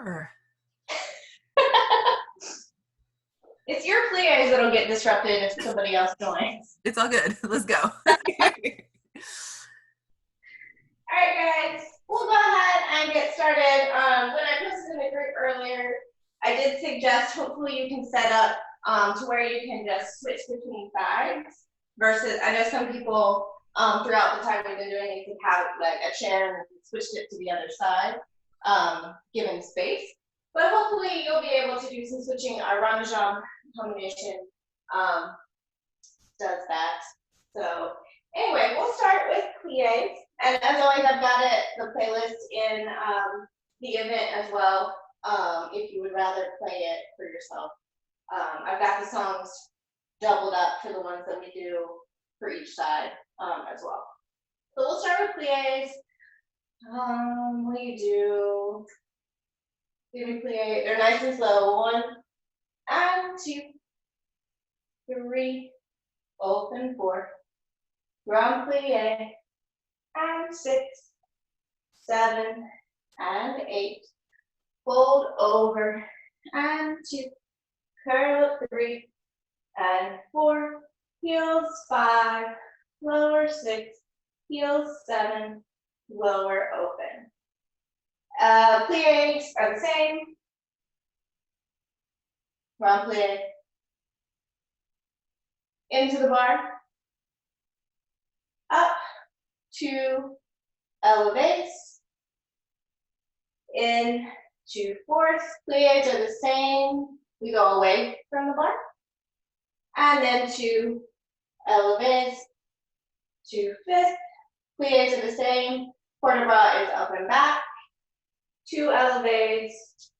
Sure. It's your plies that'll get disrupted if somebody else joins. It's all good. Let's go. All right, guys, we'll go ahead and get started. When I posted in the group earlier, I did suggest hopefully you can set up to where you can just switch between sides versus, I know some people throughout the time we've been doing it, you can have like a chair and switched it to the other side, given space. But hopefully you'll be able to do some switching. Our Ramajam combination does that. So anyway, we'll start with pliés. And as always, I've got it, the playlist in the event as well, if you would rather play it for yourself. I've got the songs doubled up for the ones that we do for each side as well. So we'll start with pliés. What do you do? Demi plie, they're nice and slow. 1 and 2, 3, open 4, grand plie, and 6, 7, and 8, fold over, and 2, curl up 3, and 4, heels 5, lower 6, heels 7, lower open. Pliés are the same. Grand plie, into the bar, up, 2 elevates, in 2/4. Pliés are the same. We go away from the bar, and then 2 elevates, 2/5. Pliés are the same. Port de bras is up and back. 2 elevates,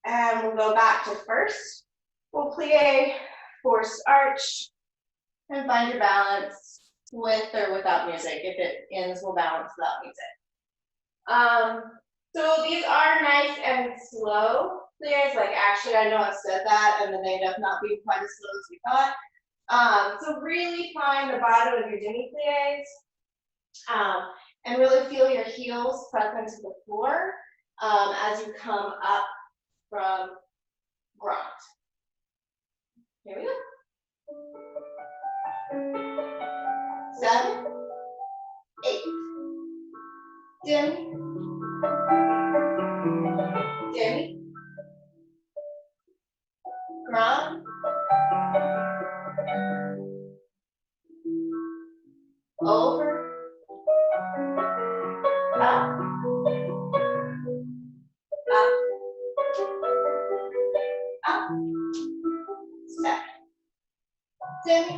and we'll go back to first. We'll plie, forced arch, and find your balance with or without music. If it ends, we'll balance without music. So these are nice and slow pliés. Like actually, I know I've said that, and then they end up not being quite as slow as we thought. So really find the bottom of your demi pliés. And really feel your heels press into the floor as you come up from grand. Here we go. 7, 8, demi, demi, grand, over, up, up, step, demi,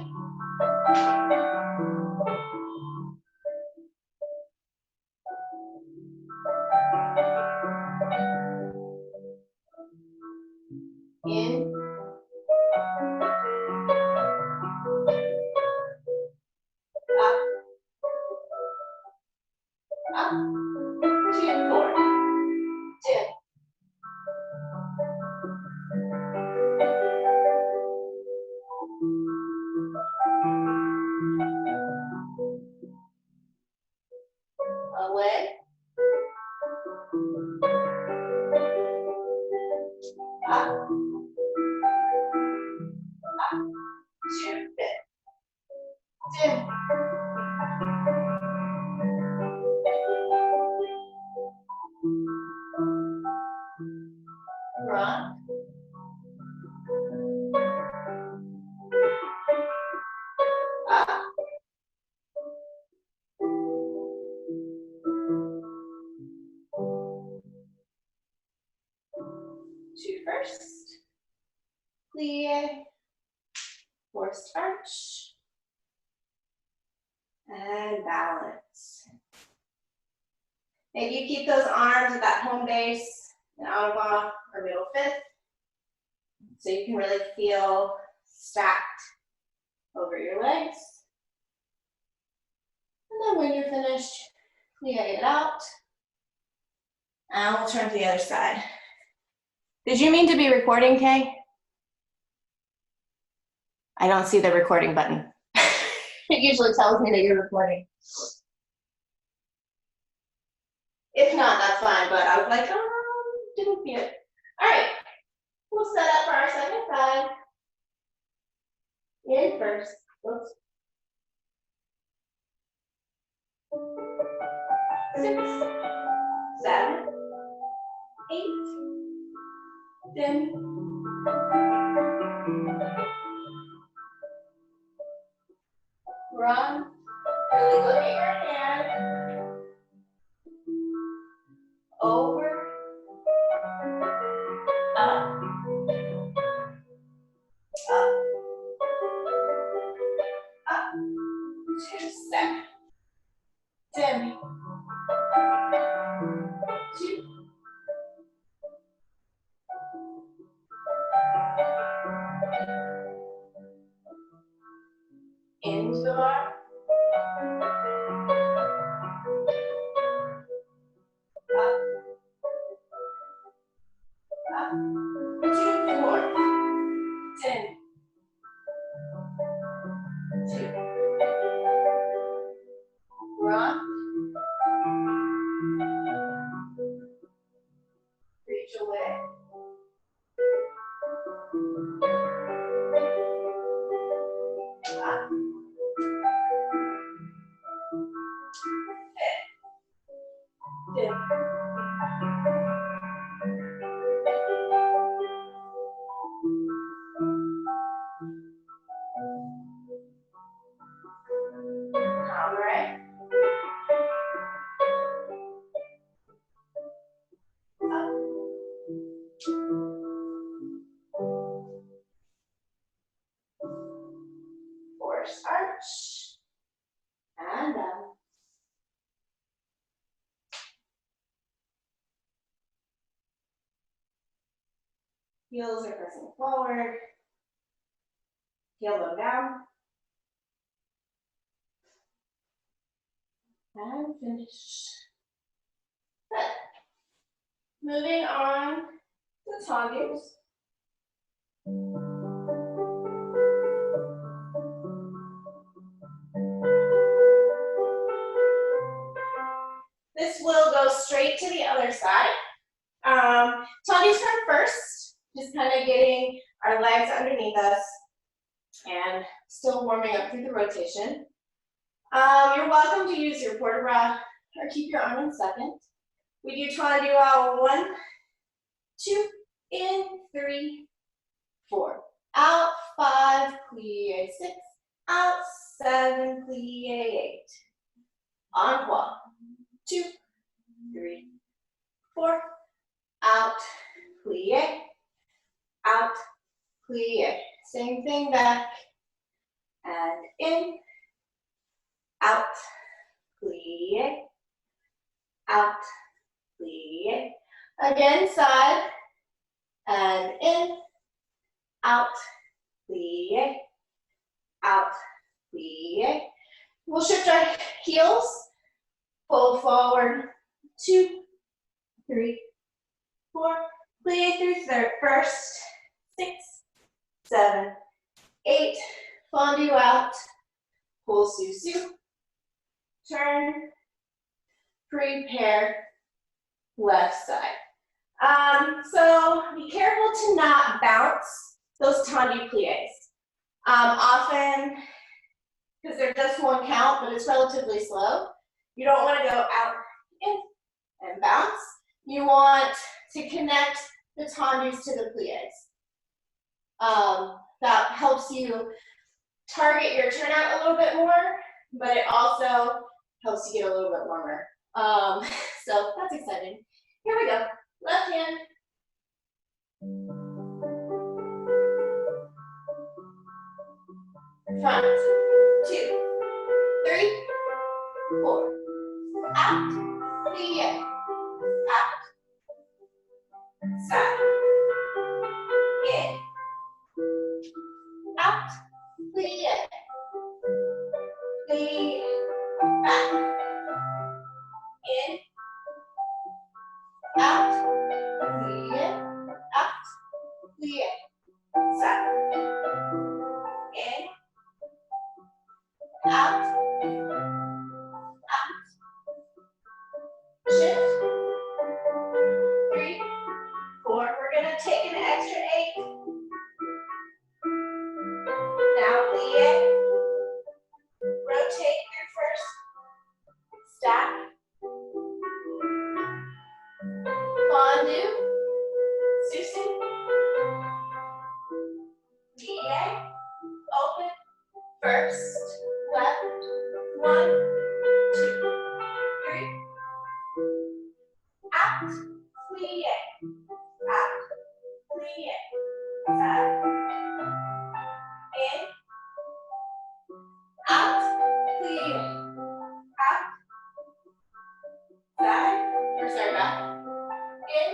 in, up, 2, 4, dip, away, up, 2, dip, dip, grand, up, 2 first, plie, forced arch, and balance. Maybe you keep those arms at that home base, an en avant or middle fifth, so you can really feel stacked over your legs. And then when you're finished, plie it out, and we'll turn to the other side. Did you mean to be recording, Kay? I don't see the recording button. It usually tells me that you're recording. If not, that's fine, but I was like, didn't see it. All right, we'll set up for our second side. In first. Oops. 6, 7, 8, 10. Run. Really look at your hand. Over. Up. Up. Up. 2 step. 10. 2. Into the bar. Up. Up. 2 more. 10. 2. Rock. Reach away. Up. 10. All right. Up. Force arch. And down. Heels are pressing forward. Heel down. And finish. Good. Moving on to tangos. This will go straight to the other side. Tangos come first, just kind of getting our legs underneath us and still warming up through the rotation. You're welcome to use your port de bras or keep your arm in second. We do try to do our 1, 2, in, 3, 4. Out, 5, plie 6. Out, 7, plie 8. En trois. 2, 3, 4. Out, plie. Out, plie. Same thing back. And in. Out, plie. Out, plie. Again, side. And in. Out, plie. Out, plie. We'll shift our heels. Fold forward. 2, 3, 4. Plie through first. 6, 7, 8. Fondue out. Pull sous. Turn. Prepare. Left side. So be careful to not bounce those tendu plies. Often, because they're just one count, but it's relatively slow, you don't want to go out, in, and bounce. You want to connect the tendus to the plies. That helps you target your turnout a little bit more, but it also helps you get a little bit warmer. So that's exciting. Here we go. Left hand. Front. 2, 3, 4. Out. Plie. Out. Side. In. Out. Plie. Plie. Back. In. Out. Plie. Out. Plie. Side. In. Out. Out. Shift. tendu, susu, plie, open, first, left, 1, 2, 3, out, plie, out, plie, side, in, out, plie, out, side, or sorry, back, in,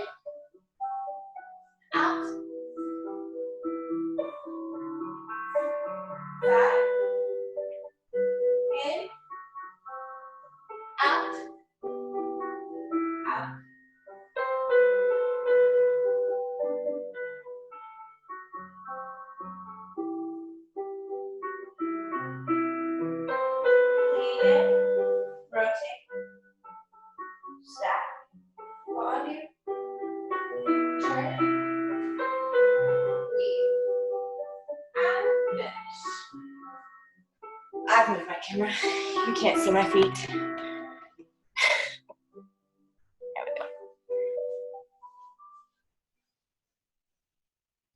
out, side, in, out, out. Plie, rotate, stack, on you, turn, weave, and finish. I've moved my camera. You can't see my feet. There we go.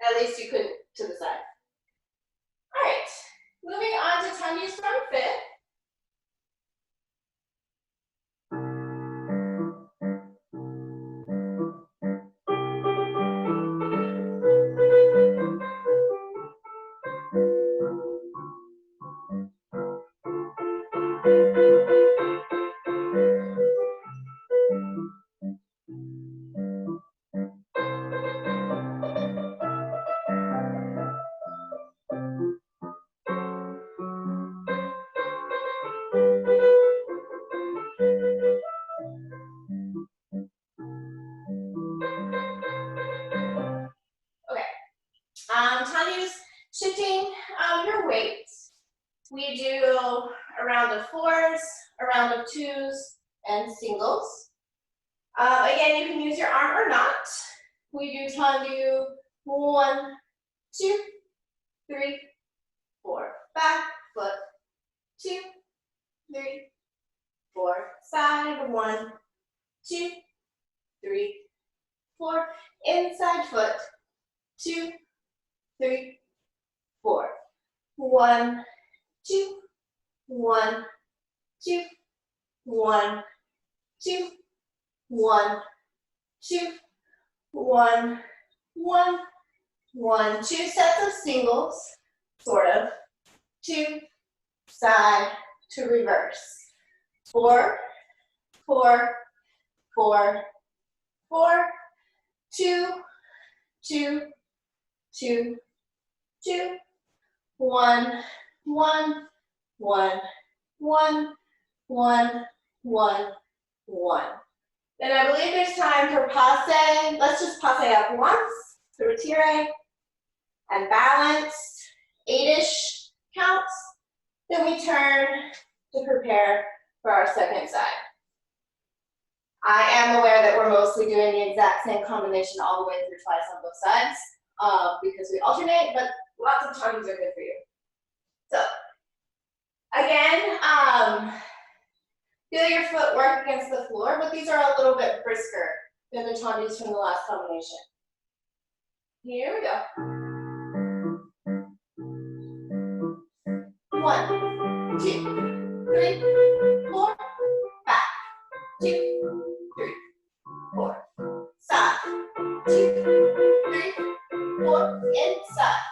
At least you couldn't to the side. All right, moving on to Tanya's front fit. Tanya's shifting your weight. We do a round of 4s, a round of 2s, and singles. Again, you can use your arm or not. We do Tandu 1, 2, 3, 4. Back, foot, 2, 3, 4. Side, 1, 2, 3, 4. Inside foot, 2, 3, 4. 1, 2, 1, 2, 1, 2, 1, 2, 1, 1, 1. 2 sets of singles, sort of. 2, side to reverse. 4, 4, 4, 4, 2, 2, 2, 2, 1, 1, 1, 1, 1, 1, 1. Then I believe there's time for passe. Let's just passe up once, to retire, and balance, 8-ish counts. Then we turn to prepare for our second side. I am aware that we're mostly doing the exact same combination all the way through twice on both sides because we alternate, but lots of times are good for you. So, again, feel your foot work against the floor, but these are a little bit brisker than the tandis from the last combination. Here we go. 1, 2, 3, 4, back. 2, 3, 4, side. 2, 3, 4, inside.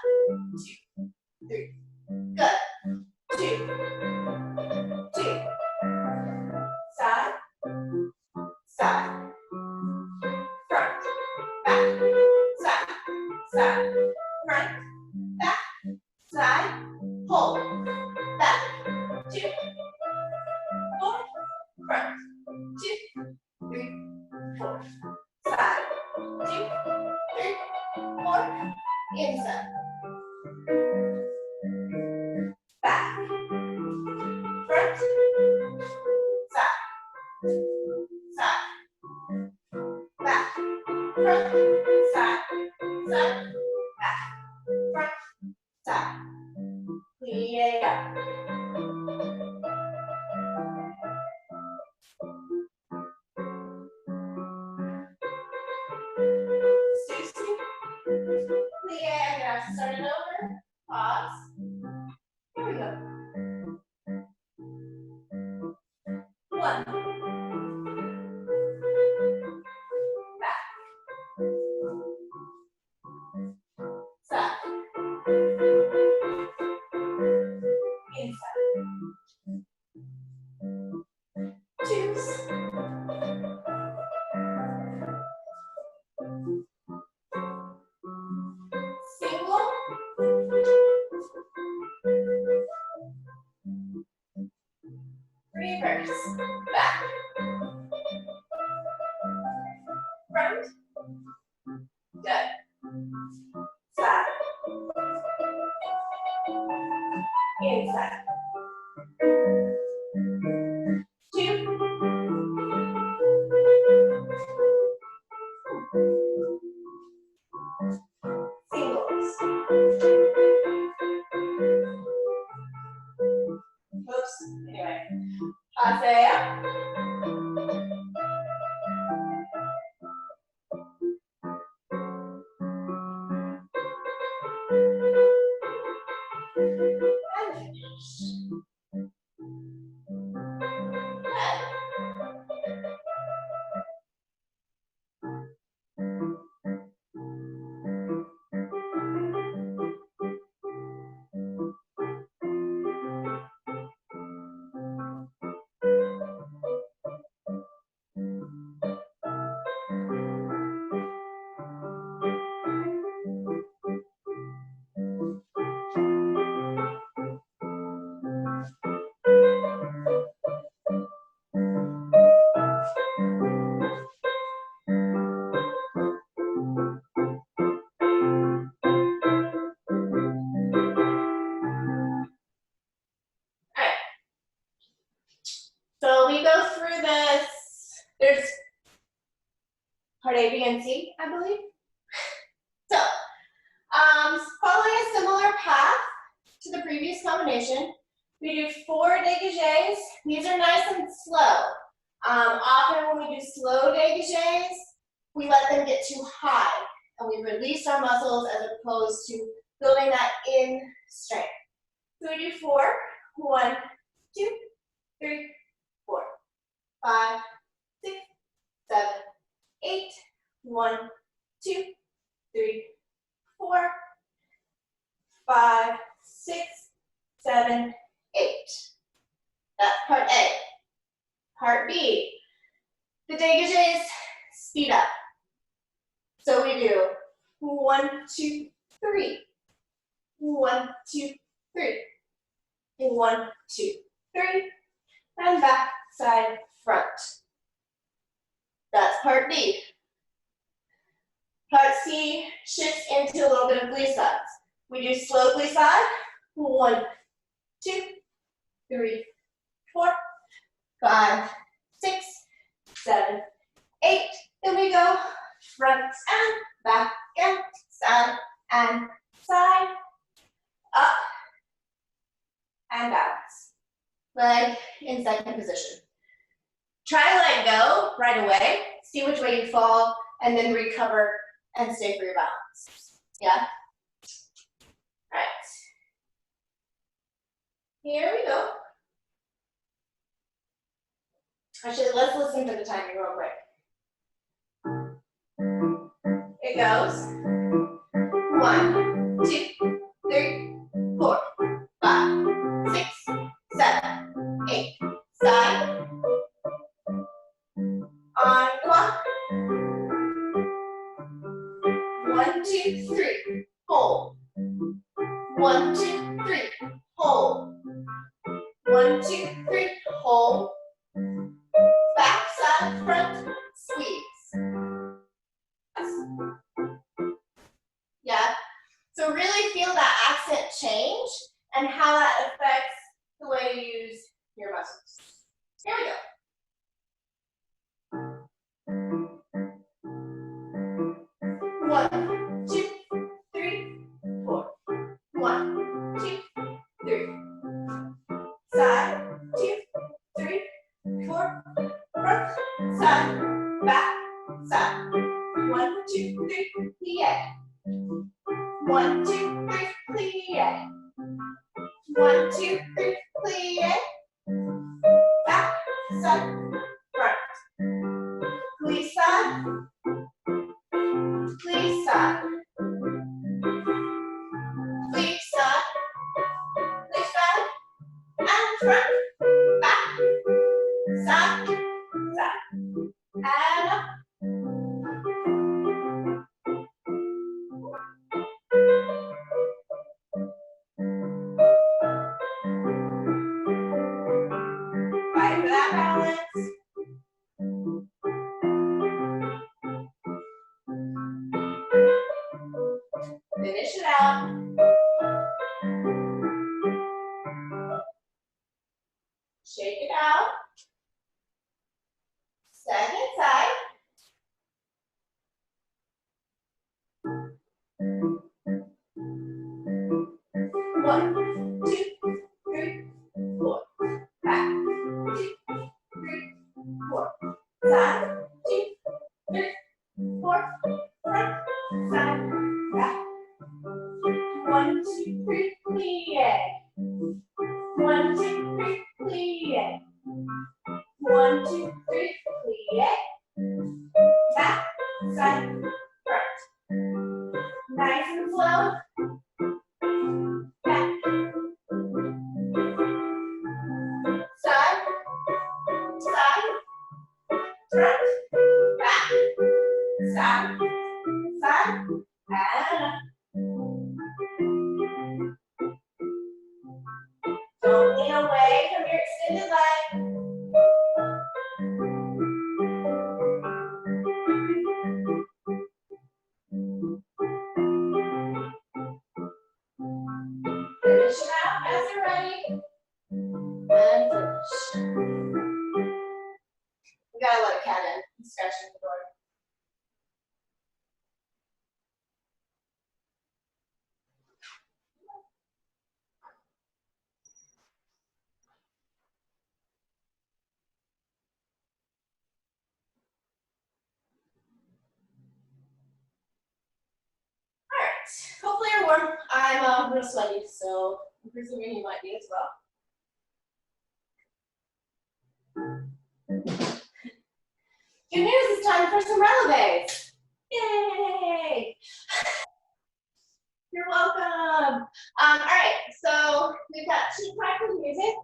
2, 3, good. 2, 2, side, side, front, back, side, side, front, back, side, hold, back, 2, 4, front, 2, 3, 4, side, 2, 3, 4, inside, back, front, side, side, back, front, side, side, back, front, side. Plie up. have to start it over. Pause. Here we go. 1. Back. Side. Inside. 2s. Single. Reverse. Back. Front. Good. Side. Inside. 2. Singles. Oops. Anyway. Asaya. And finish. Good. Alright. So we go through this. There's part A, B, and C, I believe. So, following a similar path to the previous combination, we do 4 dégages. These are nice and slow. Often when we do slow dégages, we let them get too high, and we release our muscles as opposed to building that in strength. So we do 4. 1, 2, 3, 4, 5, 6, 7, 8. 1, 2, 3, 4, 5, 6, 7, 8. That's part A. Part B, the dégages speed up. So we do 1, 2, 3. 1, 2, 3. 1, 2, 3. And back, side, front. That's part B. Part C shifts into a little bit of glissades. We do slow glissade. 1, 2, 3, 4, 5, 6, 7, 8. Then we go front and back and side, up and balance. Leg in second position. Try to let go right away. See which way you fall, and then recover and stay for your balance. Yeah? All right. Here we go. Actually, let's listen to the timing real quick. It goes 1, 2, 3, 4, 5, 6, 7, 8. Side. On clock. 1, 2, 3. Hold. 1, 2, 3. Hold. 1, 2, 3. Hold. Back, side, front, squeeze. Yeah. So really feel that accent change and how that affects the way you use your muscles. Here we go. 1, 2, 3, 4. 1, 2, 3. Side, 2, 3, 4. Front, side, back, side. 1, 2, 3. Yeah. 1, 2, 3, plie. 1, 2, 3, plie. Back, side, front. Glissade, glissade, glissade, glissade, and front, back, side, side, and up. Fight for that balance. Finish it out. Shake it out. Second side. 1, 2, 3, 4. Back. 2, 3, 4. Side. 2, 3, 4. Front. Side. Back. 1, 2, 3, plie. 1, 2, 3, plie. 1, 2, 3, plie. Back. Side. Front. Nice and slow. Back. Side. Side. Front. Back. Side. Side. And up. Don't lean away from your extended leg. Finish it out as you're ready. And finish. We gotta let a cat in. He's scratching the door. Alright, hopefully you're warm. I'm real sweaty, so I'm presuming you might be as well. Good news, it's time for some releves. Yay! You're welcome. All right, so we've got 2 types of music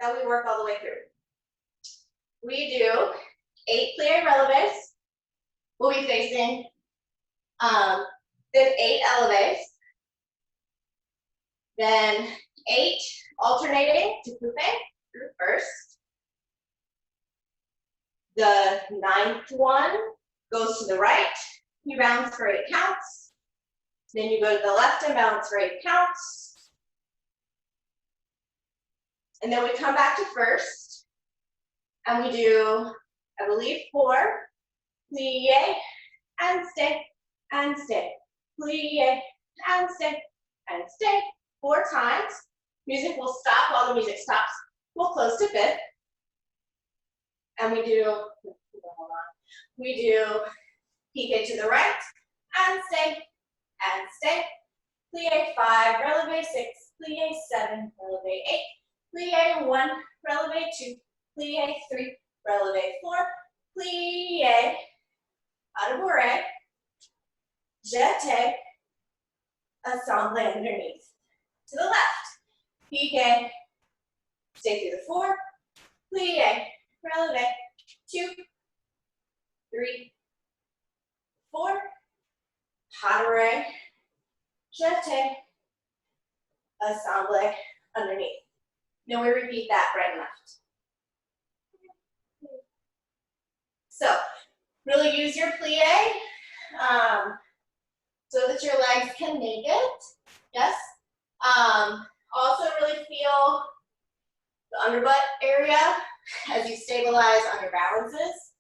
that we work all the way through. We do 8 plie releves. We'll be facing then 8 eleves, then 8 alternating to coupe through first. The 9th one goes to the right, you bounce for 8 counts. Then you go to the left and bounce for 8 counts. And then we come back to first, and we do, I believe, 4, plie, and stay, and stay, plie, and stay, 4 times. Music will stop. While the music stops, we'll close to 5th. And we do, hold on, we do pique to the right, and stay, plie 5, releve 6, plie 7, releve 8, plie 1, releve 2, plie 3, releve 4, plie, pas de bourrée, jeté, assemble underneath. To the left, pique, stay through the 4, plie, releve 2, 3, 4, pas de bourrée, jeté, assemble underneath. Then we repeat that right and left. So really use your plie so that your legs can make it. Yes. Also really feel the underbutt area as you stabilize on your balances.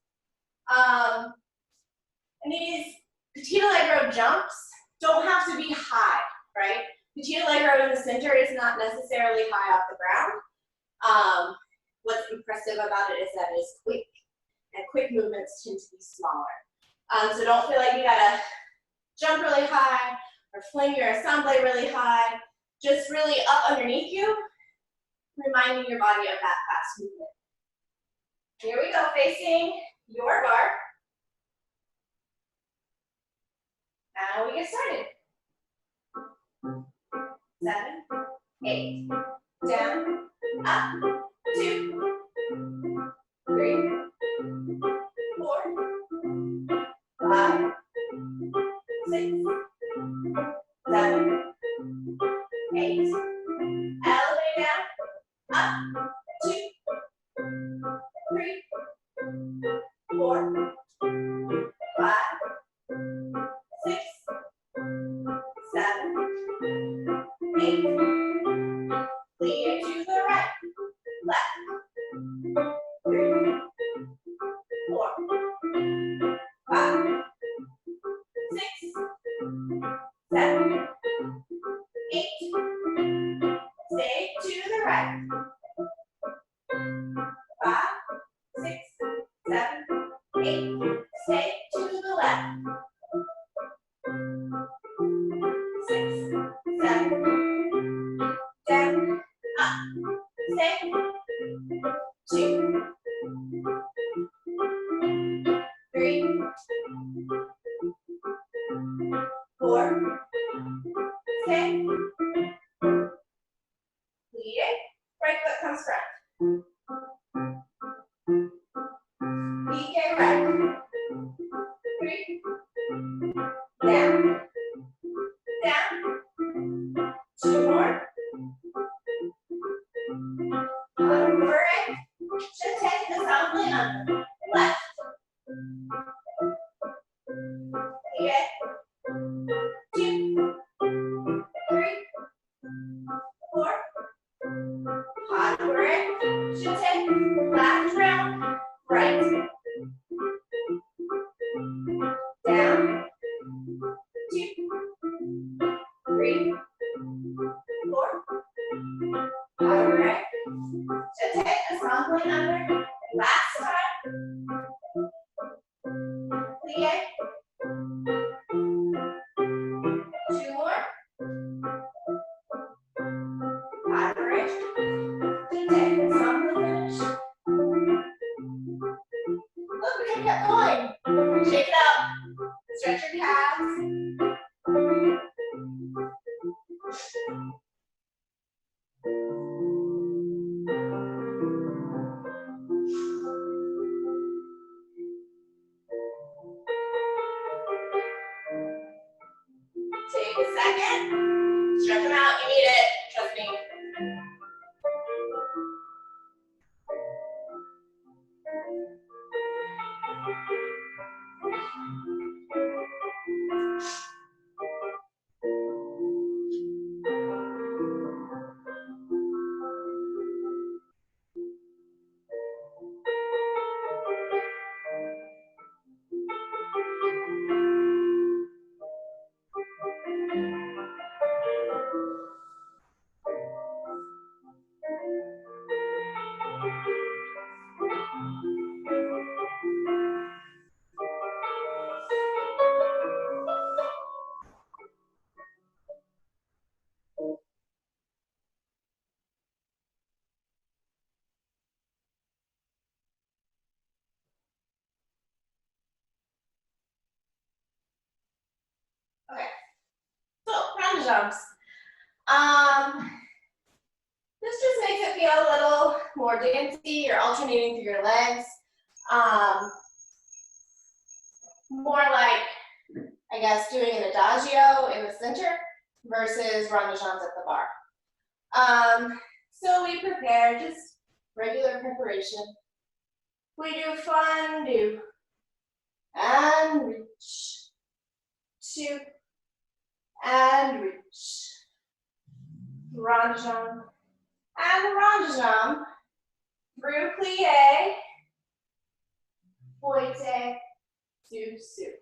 And these petit allegro jumps don't have to be high, right? Petit allegro in the center is not necessarily high off the ground. What's impressive about it is that it is quick, and quick movements tend to be smaller. So don't feel like you gotta jump really high or fling your assembly really high, just really up underneath you, reminding your body of that fast movement. Here we go, facing your bar. Now we get started. 7, 8, down, up, 2, 3, 4, 5, 6, 7, 8, elevate down, up, 2, 3, 4, 5, 6, 7, 8, lean to the right, left, 3, 4, 5, 6, 7, 8, stay to the right, 5, 6, 7, 8, stay to the left, 6, 7, down, up, stay, 2, 3, 4, stay, lead it, right foot comes front, PK right, 3, down, down, 2 more, over it, should take the assembly under, left, PK, 2, 3, 4, hot over it, should take last round, right, down, 2, 3, 4, hot right, should take assembly under, last time, plie, 2 more, hot right, should take assembly finish, look, we can get going, shake it out, stretch your calves, take a second, stretch them out, you need it, trust me. Okay, so round jumps. This just makes it feel a little more dancey. You're alternating through your legs. More like, I guess, doing an adagio in the center versus ronde jambs at the bar. So we prepare, just regular preparation. We do fun, and reach, 2, and reach, ronde jambe, and ronde jambe, through plie, foite, soup.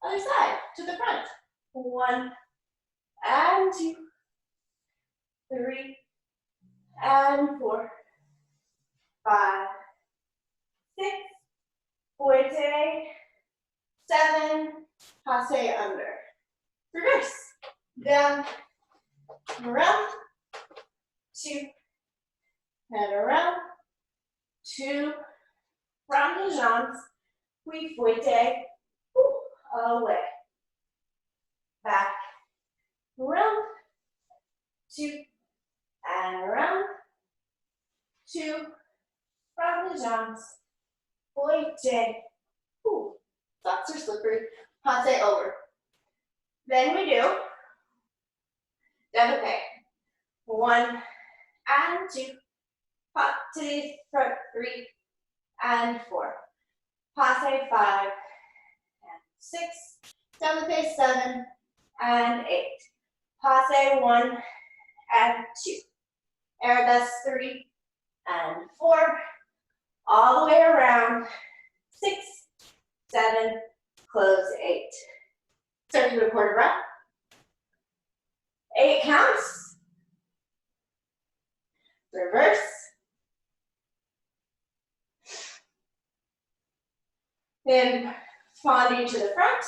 Other side, to the front. 1, and 2, 3, and 4, 5, 6, foite, 7, passe under. reverse, down, around, 2, and around, 2, round de jambes, puis fouettez, away, back, around, 2, and around, 2, round de jambes, fouettez, socks are slippery, passe over. Then we do double K. 1 and 2, pop to the front, 3 and 4. Passe 5 and 6, double K 7 and 8. Passe 1 and 2. Arabesque 3 and 4. All the way around, 6, 7, close 8. Start to do a quarter round. 8 counts. Reverse. Then fondue to the front.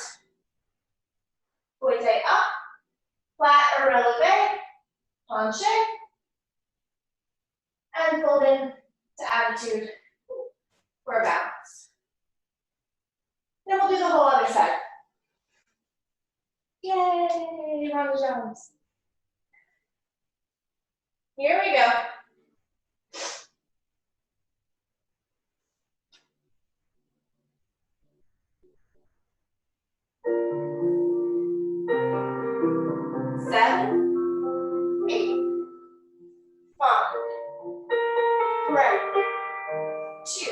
Fouette up. Flat or releve. Penché. And fold in to attitude for a balance. Then we'll do the whole other side. Yay, round the jambes. Here we go. Seven, 8, 5, right, 2,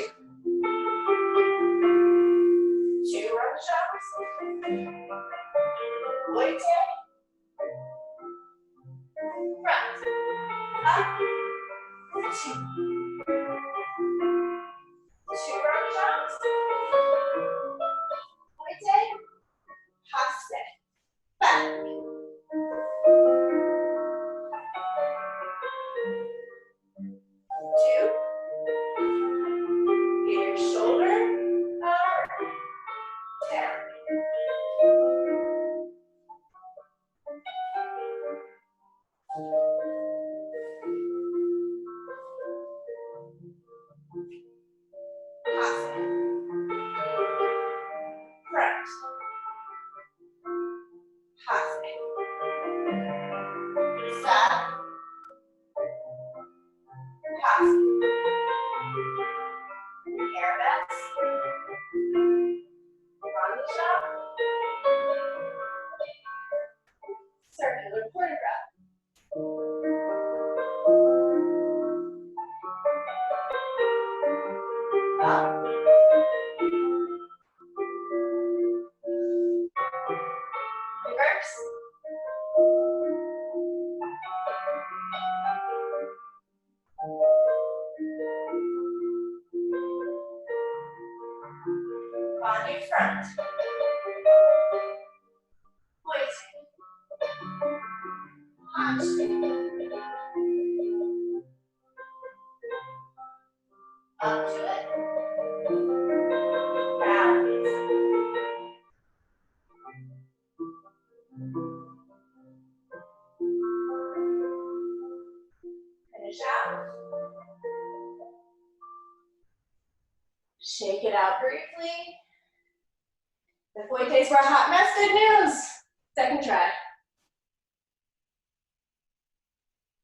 2 round jambes. Fouette, front, up, 2, 2 round jambes. Fouette, passe, back. 2, your shoulder up, down. Passe, front, passe, side, passe, arabesque, round the shot, circular quarter round. Up, reverse, fondue front, fouette, penché, up to it, balance, finish out, shake it out briefly. The fouette's for a hot mess, good news. Second try.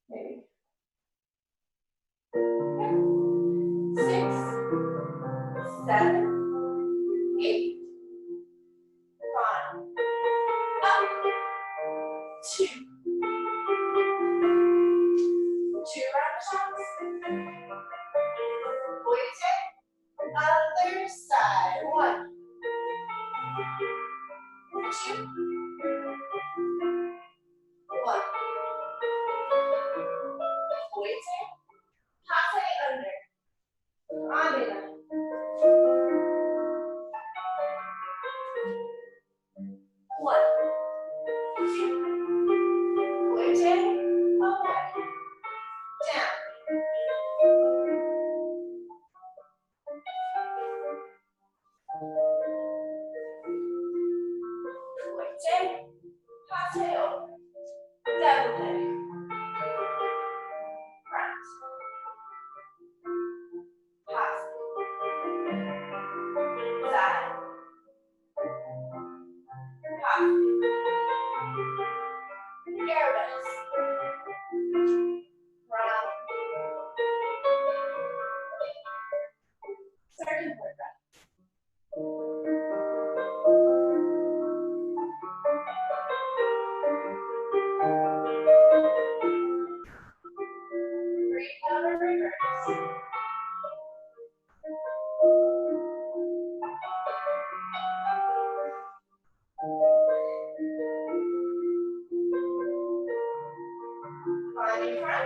Maybe. 6, 7, 8, 5, up, 2, 2 round shots. Fouette, other side. 1, 2, 1. Fouette, passe under. On it.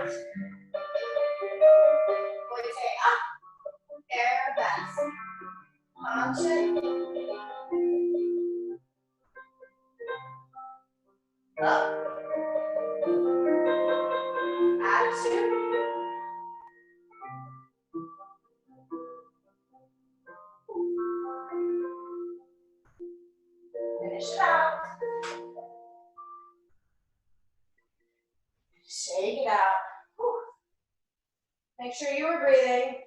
Goite up. Arabesque. Haunches. Up. Add two. Finish it out. Shake it out. Whew. Make sure you are breathing.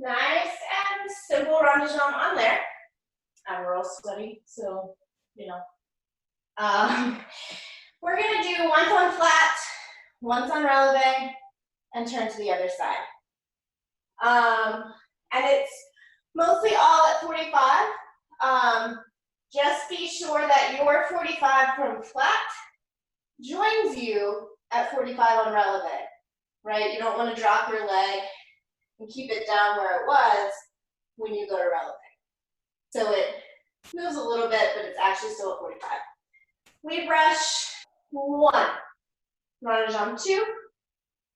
Nice and simple run de jambe on there. I'm real sweaty, so, you know. We're gonna do once on flat, once on releve, and turn to the other side. And it's mostly all at 45. Just be sure that your 45 from flat joins you at 45 on releve, right? You don't want to drop your leg and keep it down where it was when you go to releve. So it moves a little bit, but it's actually still at 45. We brush 1, run de jambe 2,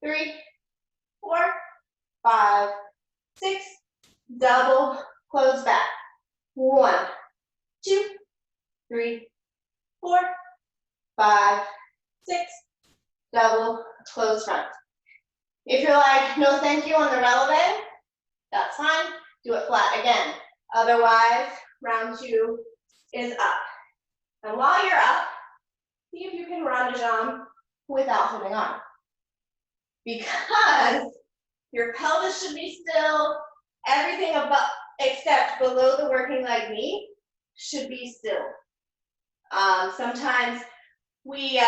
3, 4, 5, 6, double, close back. 1, 2, 3, 4, 5, 6, double, close front. If you're like, no thank you on the releve, that's fine. Do it flat again. Otherwise, round 2 is up. And while you're up, see if you can run de jambe without holding on. Because your pelvis should be still, everything above except below the working leg knee should be still. Sometimes we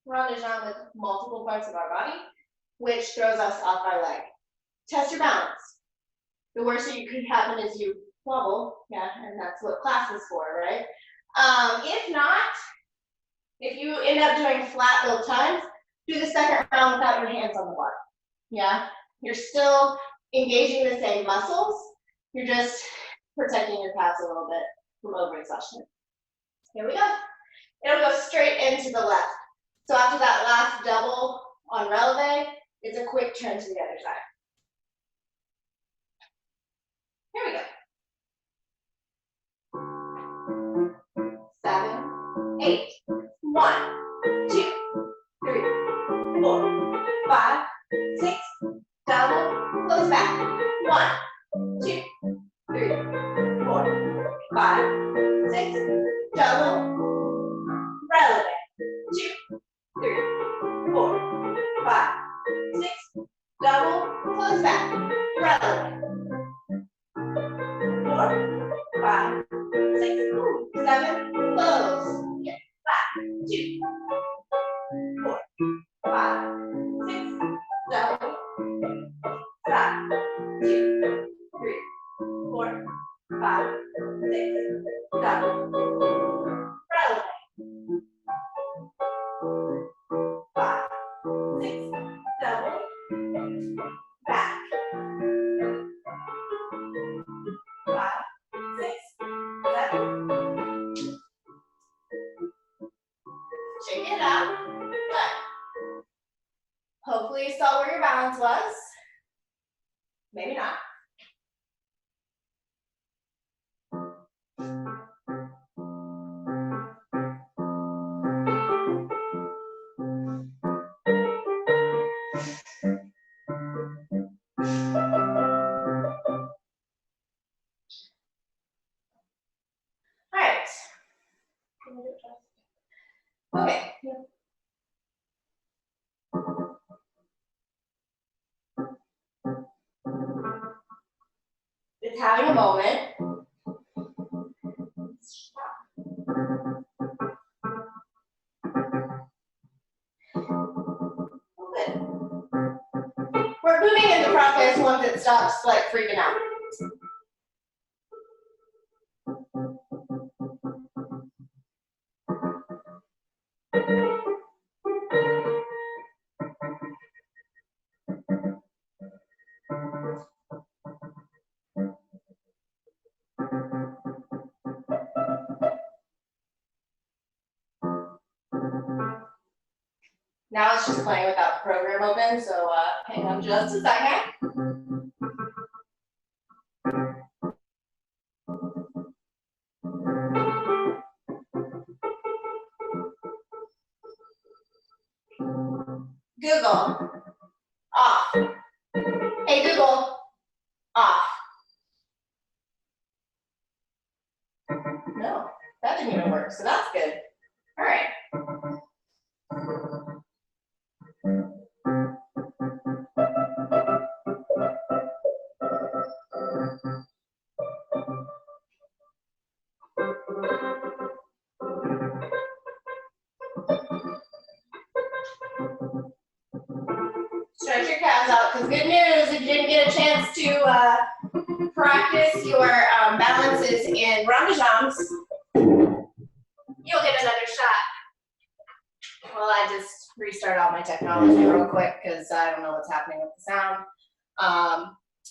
run de jambe with multiple parts of our body, which throws us off our leg. Test your balance. The worst that could happen is you wobble, yeah, and that's what class is for, right? If not, if you end up doing flat both times, do the second round without your hands on the bar. Yeah, you're still engaging the same muscles. You're just protecting your calves a little bit from overexhaustion. Here we go. It'll go straight into the left. So after that last double on releve, it's a quick turn to the other side. Here we go. 7, 8. 1, 2, 3, 4, 5, 6, double, close back. 1, 2, 3, 4, 5, 6, double, releve. 2, 3, 4, 5, 6, double, close back. Releve. 4, 5, 6, 7, close. Get back. 2, 4, 5, 6, double, 5, 2, 3, 4, 5, 6, double, releve. 5, 6, double, back. 5, 6, 7. Shake it out. Good. Hopefully you saw where your balance was. Maybe not. All right. Okay. It's having a moment. frappes once it stops like freaking out. Now it's just playing without the program open, so hang on just a second. Google, off. Hey Google, off. No, that didn't even work, so that's good. All right. Stretch your calves out, because good news, if you didn't get a chance to practice your balances in rondejams, you'll get another shot. Well, I just restart all my technology real quick because I don't know what's happening with the sound.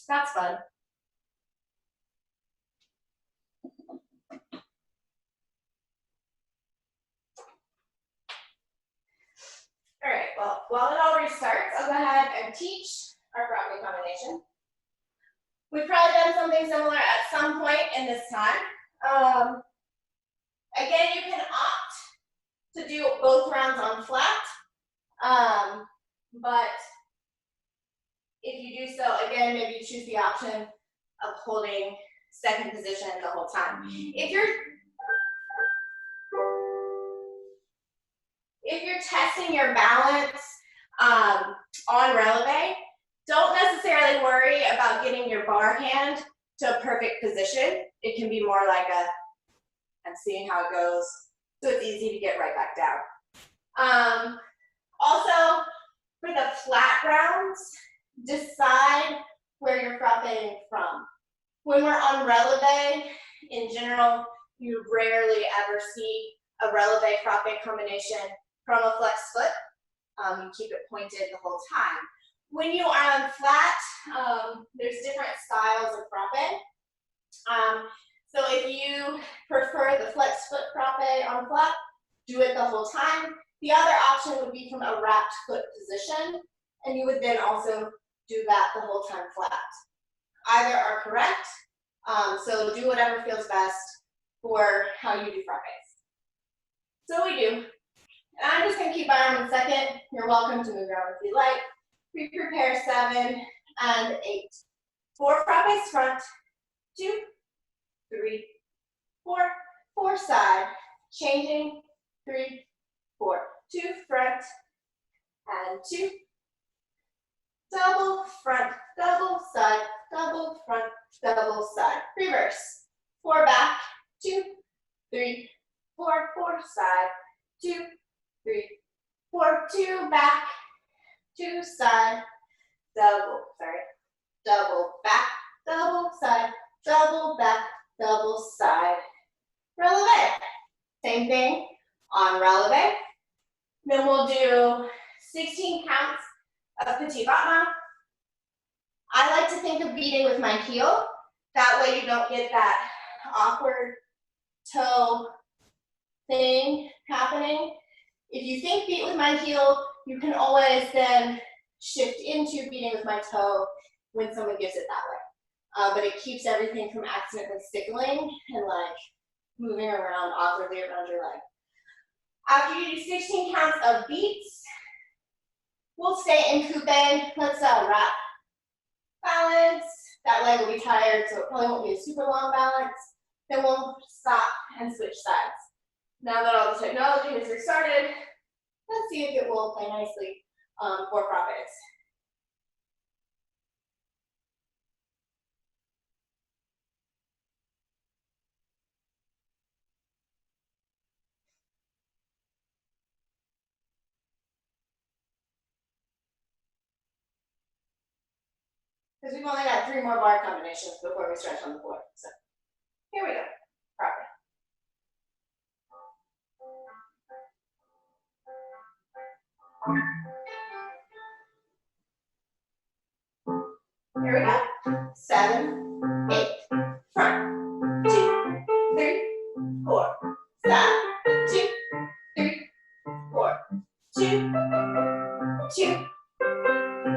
That's fun. All right, well, while it all restarts, I'll go ahead and teach our frappe combination. We've probably done something similar at some point in this time. Again, you can opt to do both rounds on flat, but if you do so, again, maybe you choose the option of holding second position the whole time. If you're testing your balance on releve, don't necessarily worry about getting your bar hand to a perfect position. It can be more like and seeing how it goes, so it's easy to get right back down. Also, for the flat rounds, decide where you're frapping from. When we're on releve, in general, you rarely ever see a releve frappe combination from a flex foot. You keep it pointed the whole time. When you are on flat, there's different styles of frappe. So if you prefer the flex foot frappe on flat, do it the whole time. The other option would be from a wrapped foot position, and you would then also do that the whole time flat. Either are correct, so do whatever feels best for how you do frappes. So we do. And I'm just going to keep my arm in second. You're welcome to move around if you like. We prepare 7 and 8. 4 frappes front, 2, 3, 4, 4 side, changing, 3, 4, 2 front, and 2, double front, double side, double front, double side, reverse, 4 back, 2, 3, 4, 4 side, 2, 3, 4, 2 back, 2 side, double back, double side, double back, double side, releve. Same thing on releve. Then we'll do 16 counts of petit battement. I like to think of beating with my heel. That way you don't get that awkward toe thing happening. If you think beat with my heel, you can always then shift into beating with my toe when someone gives it that way. But it keeps everything from accidentally stickling and like moving around awkwardly around your leg. After you do 16 counts of beats, we'll stay in coupe. Let's wrap. Balance. That leg will be tired, so it probably won't be a super long balance. Then we'll stop and switch sides. Now that all the technology has restarted, let's see if it will play nicely for frappes. because we've only got 3 more bar combinations before we stretch on the floor. So here we go. Proper. Here we go. 7, 8. Front. 2, 3, 4. Side. 2, 3, 4. 2, 2.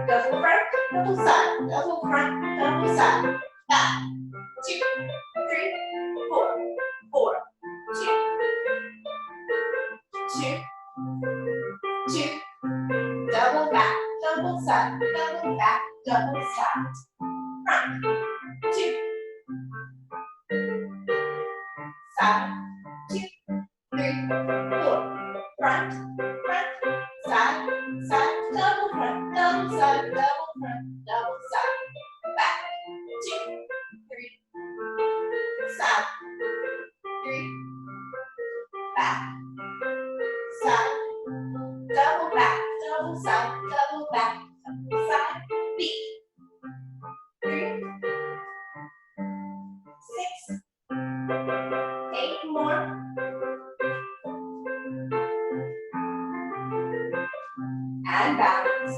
Double front, double side, double front, double side. Back. 2, 3, 4. 4. 2, 2, 2. Double back, double side, double back, double side. Front. 2. Side. 2, 3, 4. Front, front, side, side, double front, double side, double front, double side. Back. 2, 3. Side. 3. Back. Side. Double back, double side, double back, double side. Beat. 3, 6, 8 more. And balance.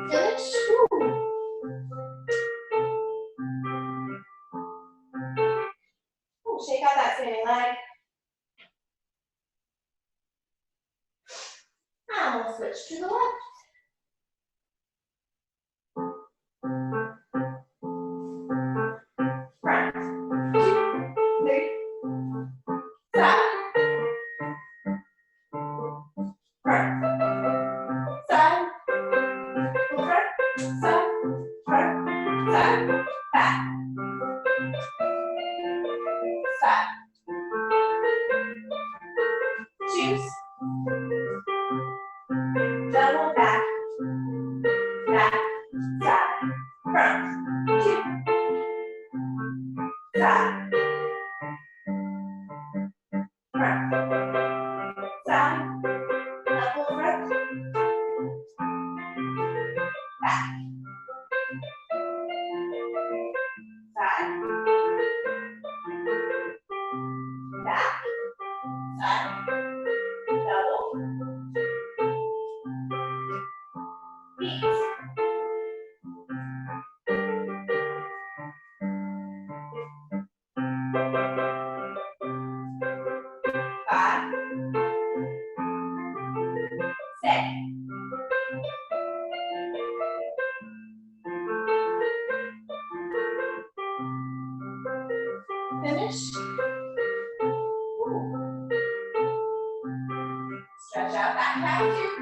Finish. Ooh, shake out that standing leg. And we'll switch to the left. Front. 2, 3. Side. Front. Side. Front. Side. Front. Side. Back. Side. Choose. Double back. Back. Side. Front. 2. Side. Front. Side. Double front. Back. Side. Back. Side. Double. Beat. Five. 6. Finish. Ooh. Stretch out that calf here.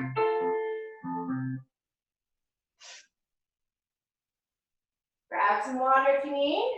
Grab some water if you need.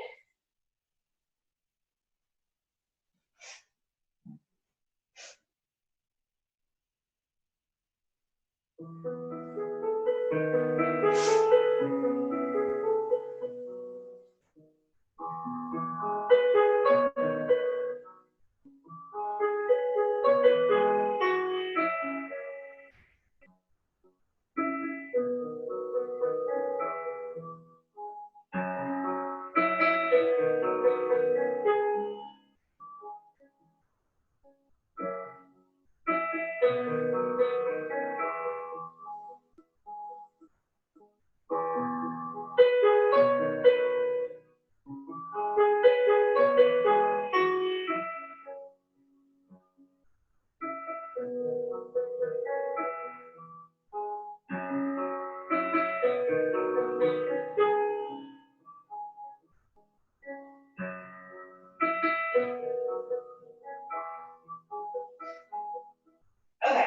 Okay.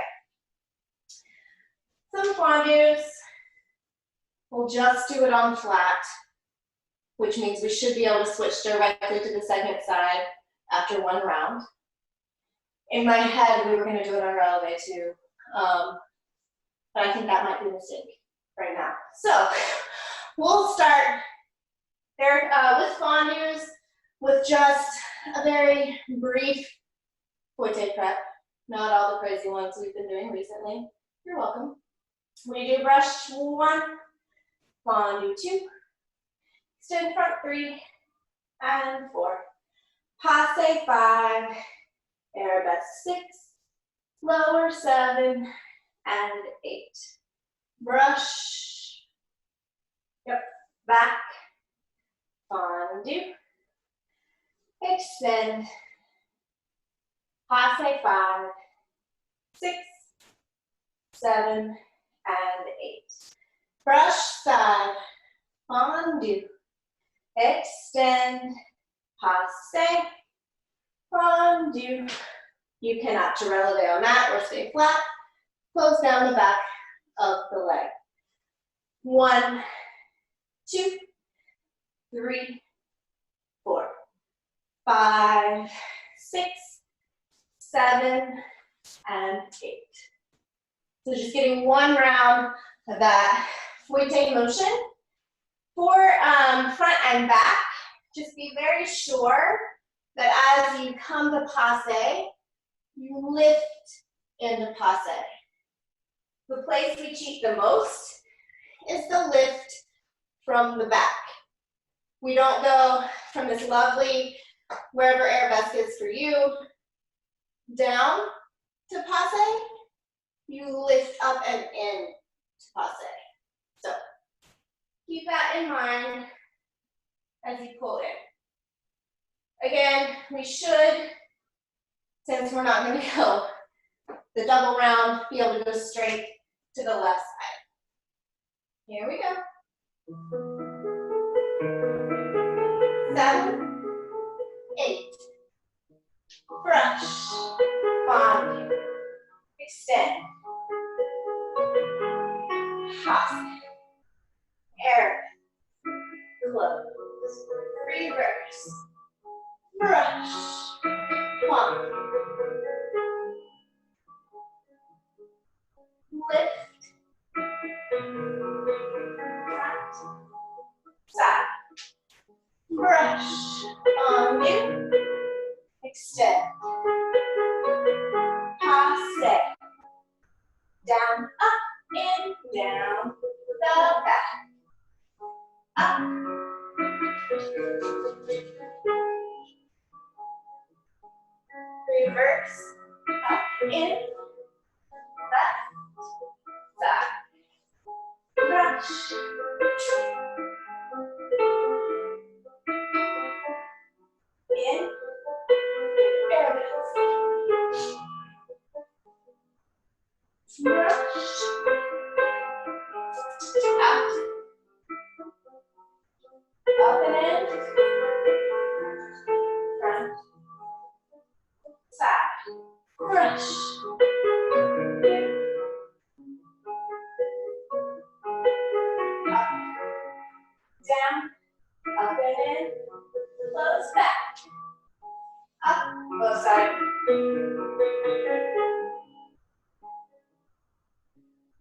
Some plongeons. We'll just do it on flat, which means we should be able to switch directly to the second side after 1 round. In my head, we were going to do it on releve too, but I think that might be a mistake right now. So we'll start there with plongeons with just a very brief forte prep, not all the crazy ones we've been doing recently. You're welcome. We do brush 1, fondue 2, extend front 3 and 4, passe 5, arabesque 6, lower 7 and 8. Brush, yep, back, fondue, extend, passe 5, 6, 7, and 8. Brush side, fondue, extend, passe, fondue. You cannot Torello on that or stay flat. Close down the back of the leg. 1, 2, 3, 4, 5, 6, 7, and 8. So just getting 1 round of that fouette motion. For front and back, just be very sure that as you come to passe, you lift into passe. The place we cheat the most is the lift from the back. We don't go from this lovely, wherever arabesque is for you, down to passe. You lift up and in to passe. So keep that in mind as you pull in. Again, we should, since we're not going to go the double round, be able to go straight to the left side. Here we go. 7, 8. Brush, fondue, extend, passe, arabesque, close, reverse, brush, fondue, lift, front, side, brush, fondue, extend, passe, down, up, in, down, the back, up, reverse, up, in, left, side, brush, in, arabesque, brush, out, up and in, front, side, brush, up, down, up and in, close back, up, both sides,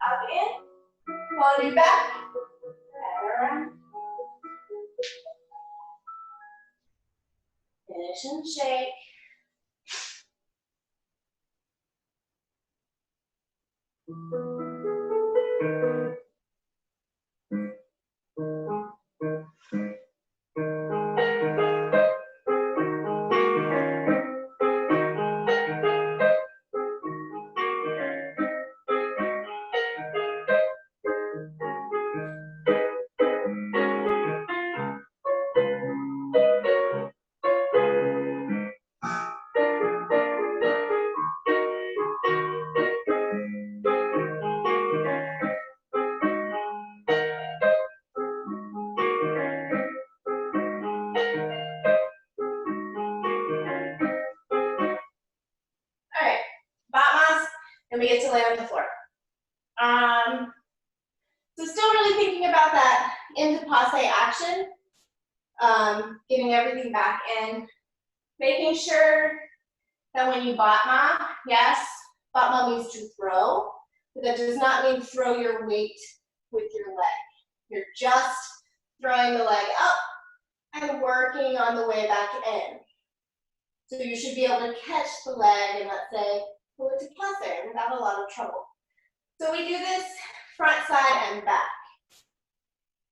up in, falling back, and around. Finish and shake. And we get to lay on the floor. So still really thinking about that into passe action, getting everything back in, making sure that when you batma, yes, batma means to throw, but that does not mean throw your weight with your leg. You're just throwing the leg up and working on the way back in. So you should be able to catch the leg and let's say pull it to plantar without a lot of trouble. So we do this front, side, and back.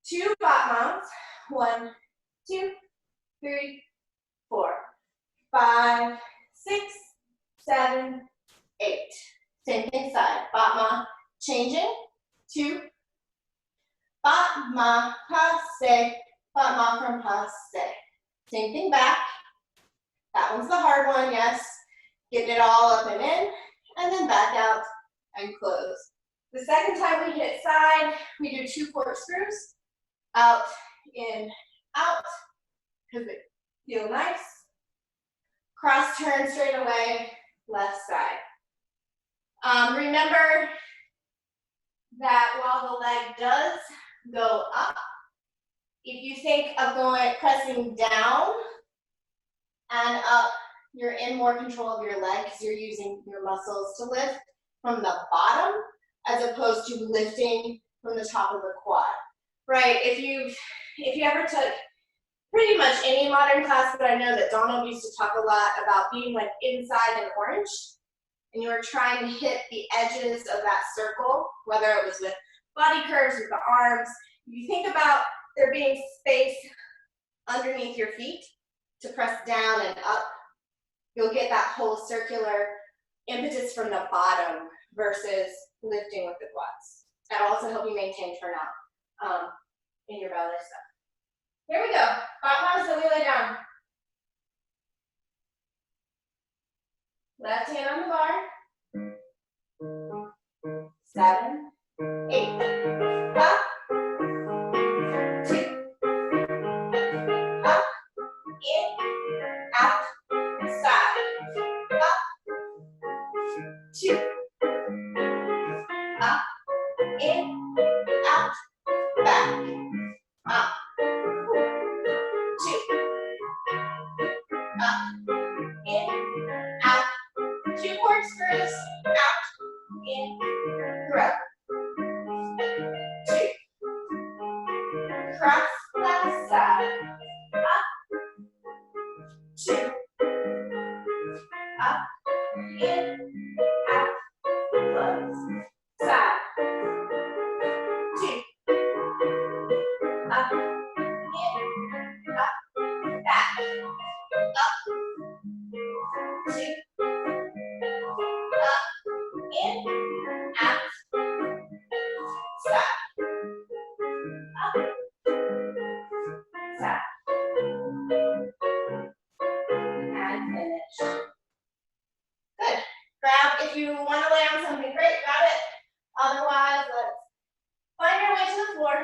2 bot mounts. 1, 2, 3, 4, 5, 6, 7, 8. Same thing side. Bot ma, changing. 2. Bot ma, passe. Bot ma from passe. Same thing back. That one's the hard one, yes. Get it all up and in, and then back out and close. The second time we hit side, we do 2 corkscrews. Out, in, out, because they feel nice. Cross turn straight away, left side. Remember that while the leg does go up, if you think of pressing down and up, you're in more control of your leg because you're using your muscles to lift from the bottom as opposed to lifting from the top of the quad. Right? If you ever took pretty much any modern class, but I know that Donald used to talk a lot about being like inside an orange, and you were trying to hit the edges of that circle, whether it was with body curves or the arms. If you think about there being space underneath your feet to press down and up, you'll get that whole circular impetus from the bottom versus lifting with the quads. That'll also help you maintain turnout in your ballet stuff. Here we go. Bot so we lay down. Left hand on the bar. 7, 8. Up. 2. Up. In. Out. Side. Up. 2. Up. In. Out. Back. Up. 2. Up. In. Out. 2 corkscrews. Out. In. Through. 2. Cross left side. Up. 2. Up. In. Out. Close. Side. 2. Up. In. Up. Back. Up. 2. Up. In. Out. Side. Up. Side. And finish. Good. Grab, if you want to lay on something, great, grab it. Otherwise, let's find our way to the floor.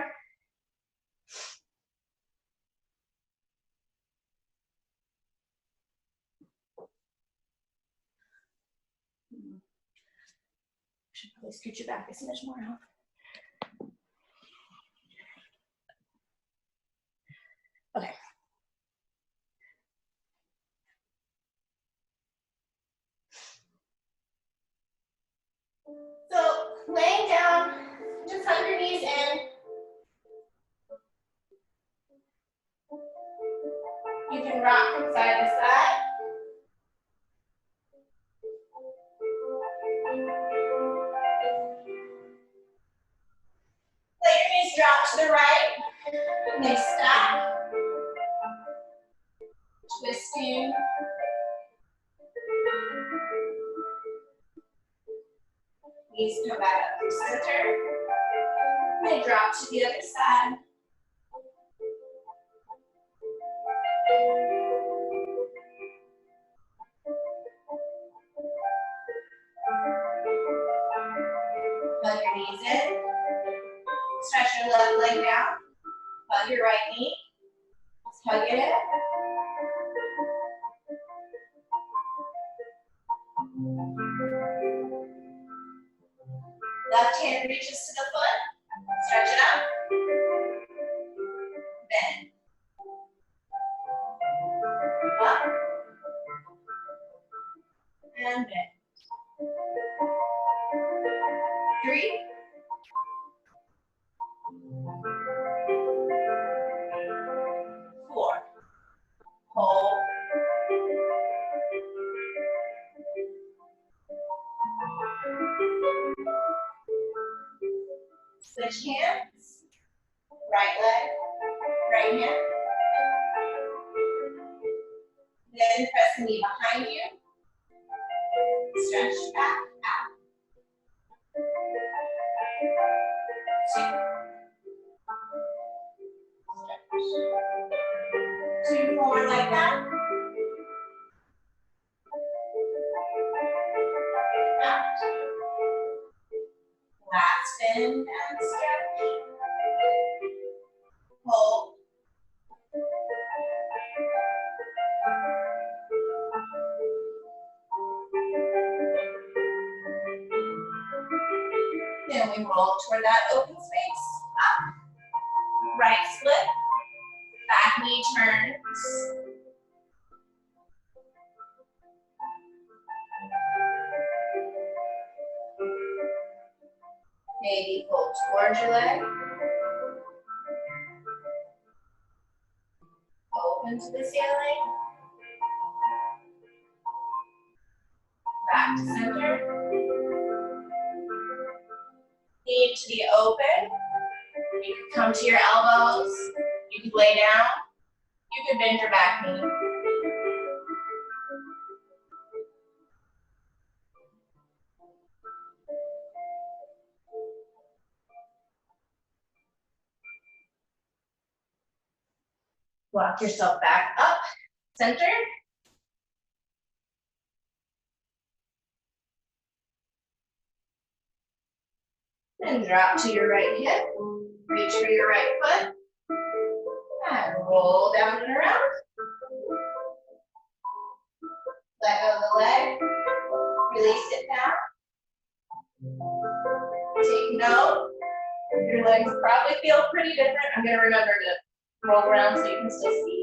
Should probably scoot you back a smidge more, huh? Okay. So laying down, just hug your knees in. You can rock from side to side. Let your knees drop to the right. And they stack. Twisting. Knees come back up to center. And they drop to the other side. Hug your knees in. Stretch your left leg down. Hug your right knee. Just hug it in. Left hand reaches to the foot. Stretch it up. Bend. Up. And bend. 3. 4. Hold. Switch hands. Right leg, right hand. Then press the knee behind you. Stretch back, out. 2. Stretch. 2 more like that. Out. Last bend and stretch. Hold. Then we roll toward that open space. Up. Right split. Back knee turns. Maybe pull towards your leg. Open to the ceiling. Back to center. Knee to be open. You can come to your elbows. You can lay down. You can bend your back knee. Walk yourself back up, center. Then drop to your right hip. Reach for your right foot. And roll down and around. Let go of the leg. Release it down. Take note. Your legs probably feel pretty different. I'm going to remember to roll around so you can still see.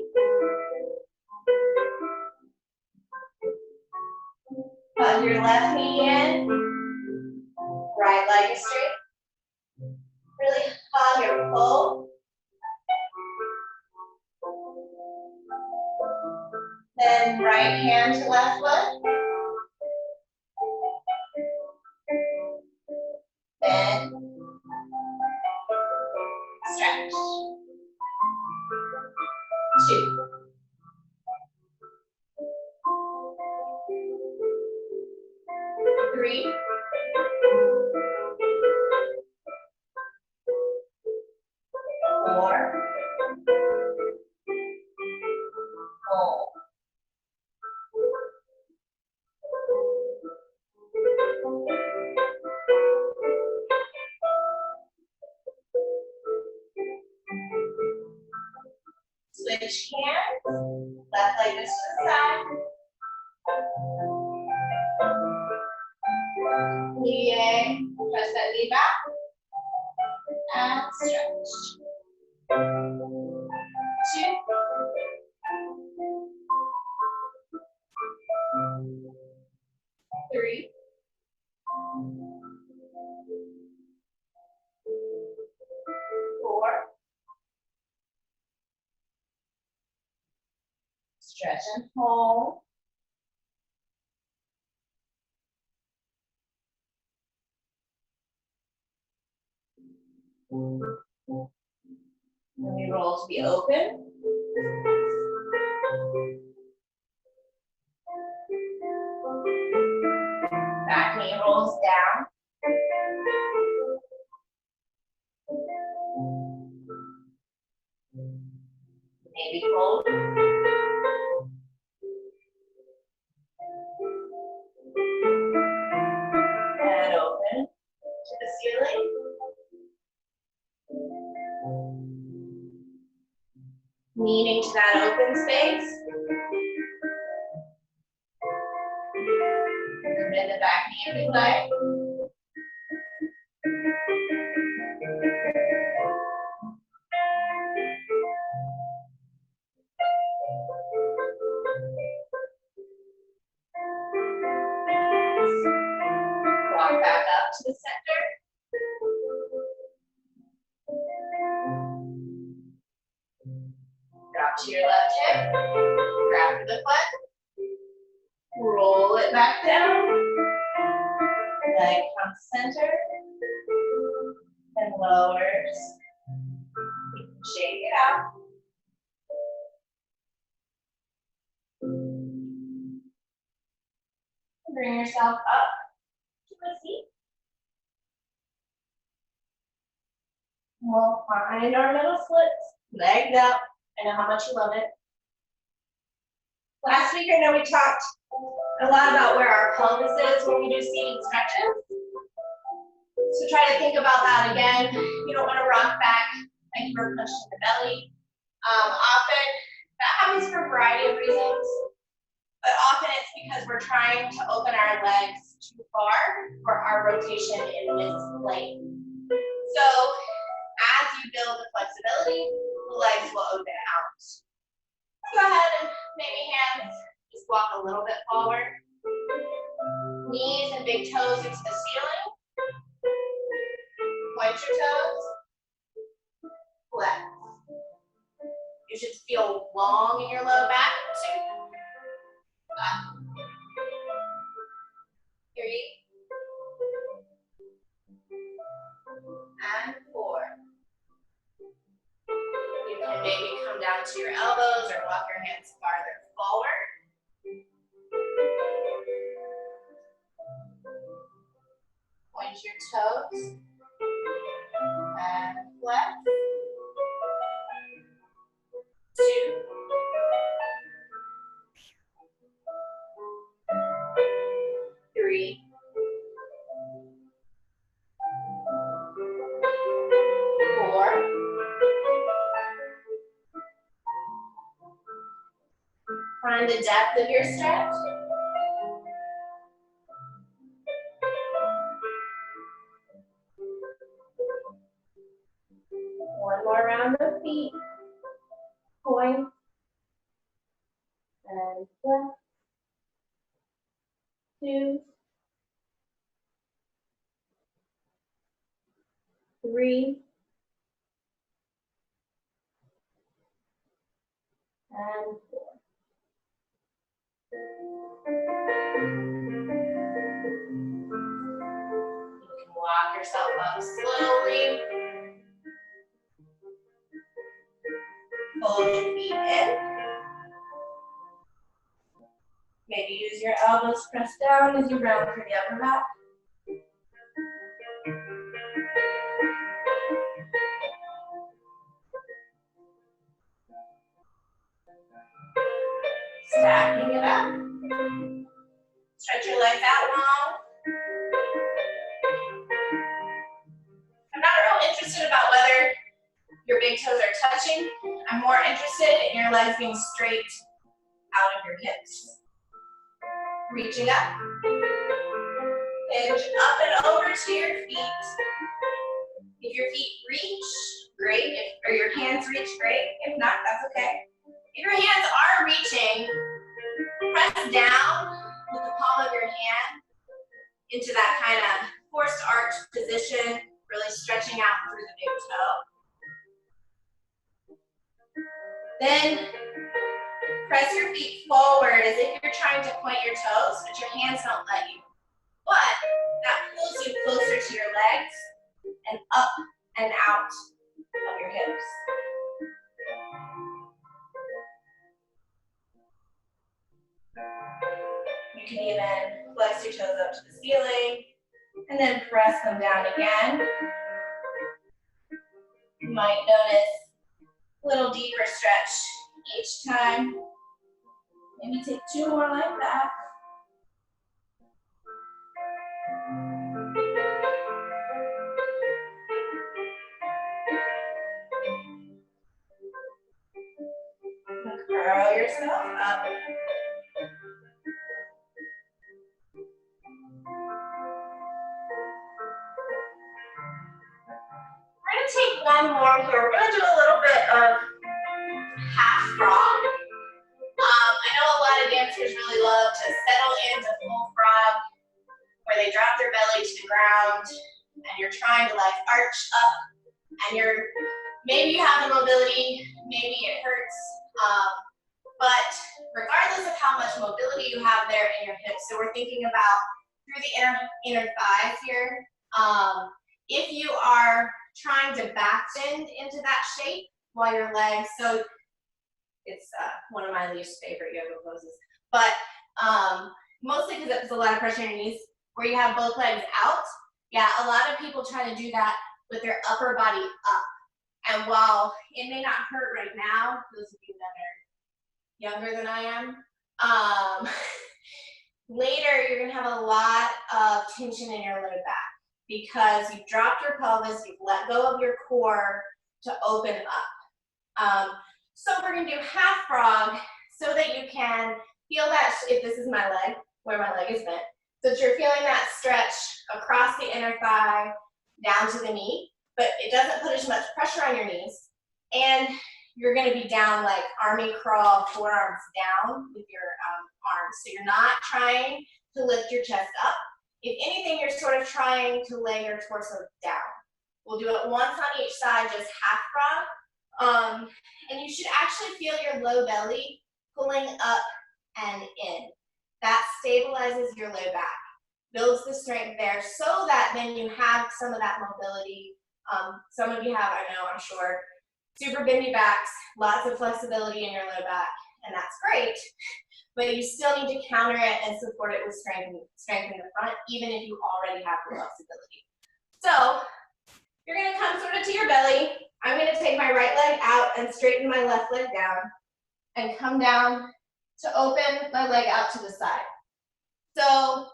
Hug your left knee in. Right leg is straight. Really hug or pull. Then right hand to left foot. Bend. Stretch. 2. 3. 4. Hold. 'Switch hands. Left leg goes to the side. Knee in. Press that knee back. And stretch. 2. 3. 4. Stretch and hold. Then we roll to be open. Back knee rolls down. Maybe hold. And open to the ceiling. Kneeling to that open space. Bend the back knee if you like. Walk back up to the center. Drop to your left hip. Grab for the foot. Roll it back down. Leg comes center. And lowers. Shake it out. Bring yourself up to a seat. We'll find our middle splits, legs up. I know how much you love it. Last week I know we talked a lot about where our pelvis is when we do seated stretches. So try to think about that again. You don't want to rock back like you were pushing the belly. Often that happens for a variety of reasons, but often it's because we're trying to open our legs too far for our rotation in this plane. So as you build the flexibility, the legs will open out. Go ahead and maybe hands just walk a little bit forward. Knees and big toes into the ceiling. Point your toes. Flex. You should feel long in your low back. 2. Up. 3. And 4. You can maybe come down to your elbows or walk your hands farther forward. Point your toes. And flex. 2. 3. 4. Find the depth of your stretch. One more round of feet. Point. And flex. 2. 3. And 4. You can walk yourself up slowly. Fold your feet in. Maybe use your elbows pressed down as you round through the upper back. Stacking it up. Stretch your legs out long. I'm not real interested about whether your big toes are touching. I'm more interested in your legs being straight out of your hips. Reaching up. Hinge up and over to your feet. If your feet reach, great. Or your hands reach, great. If not, that's okay. If your hands are reaching, press down with the palm of your hand into that kind of forced arch position, really stretching out through the big toe. Then press your feet forward as if you're trying to point your toes, but your hands don't let you. But that pulls you closer to your legs and up and out of your hips. You can even flex your toes up to the ceiling and then press them down again. You might notice a little deeper stretch each time. Maybe take 2 more like that. Curl yourself up. We're going to take one more here. We're going to do a little bit of half frog. I know a lot of dancers really love to settle into full frog, where they drop their belly to the ground, and you're trying to like arch up, and maybe you have the mobility, maybe it hurts, but regardless of how much mobility you have there in your hips, so we're thinking about through the inner thighs here. If you are trying to back bend into that shape while your legs, so it's one of my least favorite yoga poses, but mostly because it puts a lot of pressure on your knees, where you have both legs out. Yeah, a lot of people try to do that with their upper body up. And while it may not hurt right now, those of you that are younger than I am, later you're gonna have a lot of tension in your low back because you've dropped your pelvis, you've let go of your core to open up. So we're gonna do half frog so that you can feel that, if this is my leg, where my leg is bent, so that you're feeling that stretch across the inner thigh, down to the knee, but it doesn't put as much pressure on your knees. And you're gonna be down like army crawl, forearms down with your arms. So you're not trying to lift your chest up. If anything, you're sort of trying to lay your torso down. We'll do it once on each side, just half frog. And you should actually feel your low belly pulling up and in. That stabilizes your low back, builds the strength there so that then you have some of that mobility. Some of you have, I know, I'm sure, super bendy backs, lots of flexibility in your low back, and that's great, but you still need to counter it and support it with strength in the front, even if you already have the flexibility. So you're gonna come sort of to your belly. I'm gonna take my right leg out and straighten my left leg down and come down to open my leg out to the side. So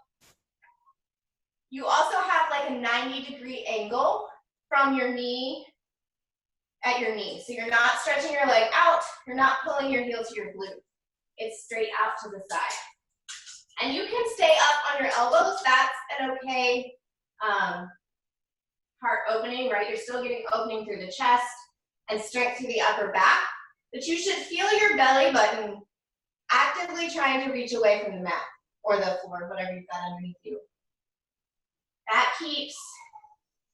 you also have like a 90-degree angle from your knee at your knee. So you're not stretching your leg out, you're not pulling your heel to your glute. It's straight out to the side. And you can stay up on your elbows. That's an okay heart opening, right? You're still getting opening through the chest and strength through the upper back, but you should feel your belly button actively trying to reach away from the mat or the floor, whatever you've got underneath you. That keeps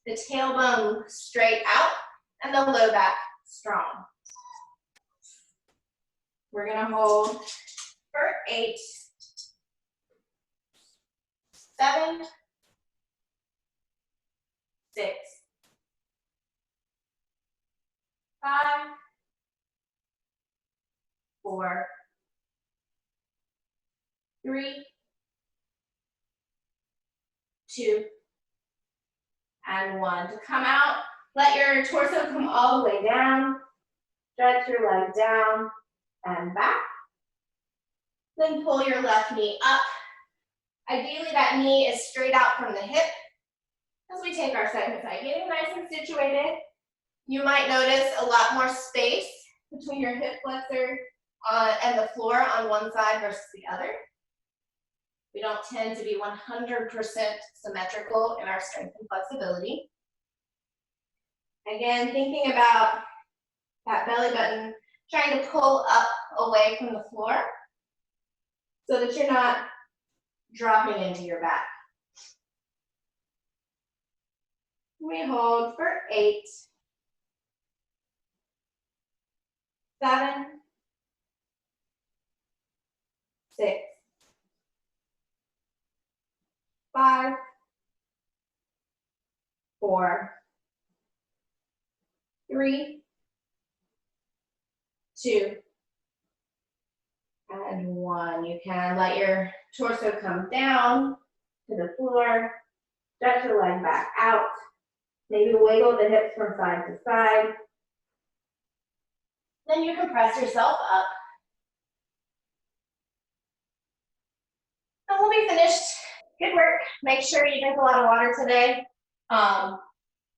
the tailbone straight out and the low back strong. We're gonna hold for 8, 7, 6, 5, 4, 3, 2, and 1. To come out, let your torso come all the way down, stretch your leg down and back. Then pull your left knee up. Ideally, that knee is straight out from the hip as we take our second side. Getting nice and situated. You might notice a lot more space between your hip flexor and the floor on one side versus the other. We don't tend to be 100% symmetrical in our strength and flexibility. Again, thinking about that belly button, trying to pull up away from the floor so that you're not dropping into your back. We hold for 8, 7, 6, 5, 4, 3, 2, and 1. You can let your torso come down to the floor, stretch your leg back out, maybe wiggle the hips from side to side. Then you can press yourself up. And we'll be finished. Good work. Make sure you drink a lot of water today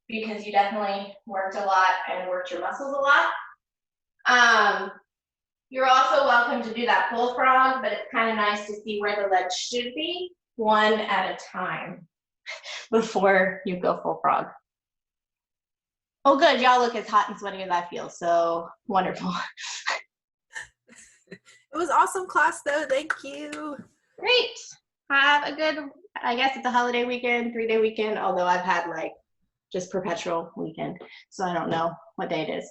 because you definitely worked a lot and worked your muscles a lot. You're also welcome to do that full frog, but it's kind of nice to see where the legs should be, one at a time, before you go full frog. Oh, good. Y'all look as hot and sweaty as I feel, so wonderful. It was awesome class, though. Thank you. Great. Have a good, I guess it's a holiday weekend, 3-day weekend, although I've had like just perpetual weekend, so I don't know what day it is.